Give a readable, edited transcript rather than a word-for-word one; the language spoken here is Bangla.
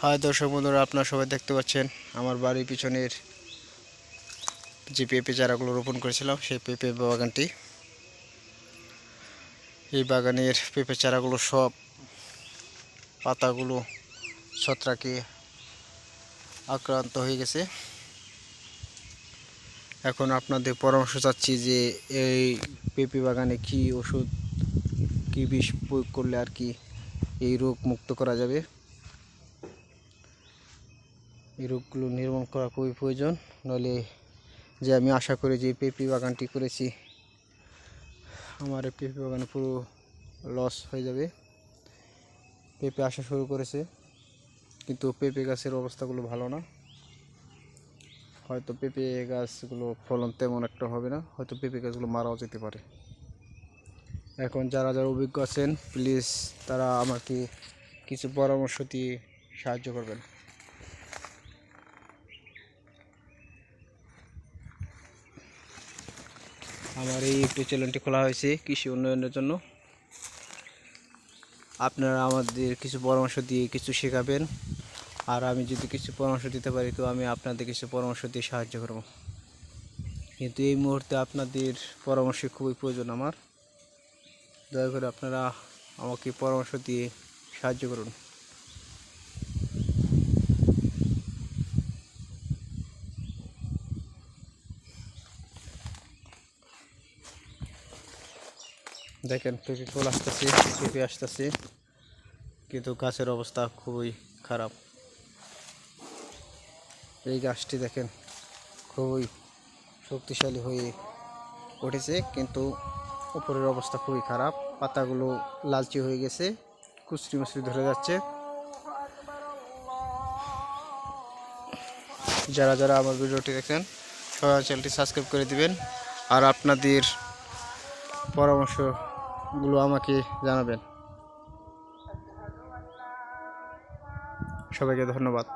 হাই দর্শক বন্ধুরা, আপনারা সবাই দেখতে পাচ্ছেন আমার বাড়ির পিছনের যে পেঁপে চারাগুলো রোপণ করেছিলাম সেই পেঁপে বাগানটি। এই বাগানের পেঁপে চারাগুলো সব পাতাগুলো ছত্রাকে আক্রান্ত হয়ে গেছে। এখন আপনাদের পরামর্শ চাচ্ছি যে এই পেঁপে বাগানে কি ওষুধ, কি বিষ প্রয়োগ করলে আর কি এই রোগ মুক্ত করা যাবে। এই রোগগুলো নির্মূল করা খুবই প্রয়োজন, নইলে যে আমি আশা করি যে পেঁপে বাগানটি করেছি আমার এই পেঁপে বাগানে পুরো লস হয়ে যাবে। পেঁপে আসা শুরু করেছে কিন্তু পেঁপে গাছের অবস্থাগুলো ভালো না। হয়তো পেঁপে গাছগুলো ফলন তেমন একটা হবে না, হয়তো পেঁপে গাছগুলো মারাও যেতে পারে। এখন যারা যারা অভিজ্ঞ আছেন প্লিজ তারা আমাকে কিছু পরামর্শ দিয়ে সাহায্য করবেন। আমার এই ইউটিউব চ্যানেলটি খোলা হয়েছে কৃষি উন্নয়নের জন্য। আপনারা আমাদের কিছু পরামর্শ দিয়ে কিছু শেখাবেন, আর আমি যদি কিছু পরামর্শ দিতে পারি তো আমি আপনাদের কিছু পরামর্শ দিয়ে সাহায্য করব। কিন্তু এই মুহূর্তে আপনাদের পরামর্শ খুবই প্রয়োজন আমার। দয়া করে আপনারা আমাকে পরামর্শ দিয়ে সাহায্য করুন। দেখেন পেঁপে ফুল আসতেছে, পেঁপে আসতেছে, কিন্তু গাছের অবস্থা খুবই খারাপ। এই গাছটি দেখেন খুবই শক্তিশালী হয়ে উঠেছে, কিন্তু উপরের অবস্থা খুবই খারাপ। পাতাগুলো লালচে হয়ে গেছে, কুচরি মুচরি ধরে যাচ্ছে। যারা যারা আমার ভিডিওটি দেখেন সবাই চ্যানেলটি সাবস্ক্রাইব করে দিবেন, আর আপনাদের পরামর্শগুলো আমাকে জানাবেন। সবাইকে ধন্যবাদ।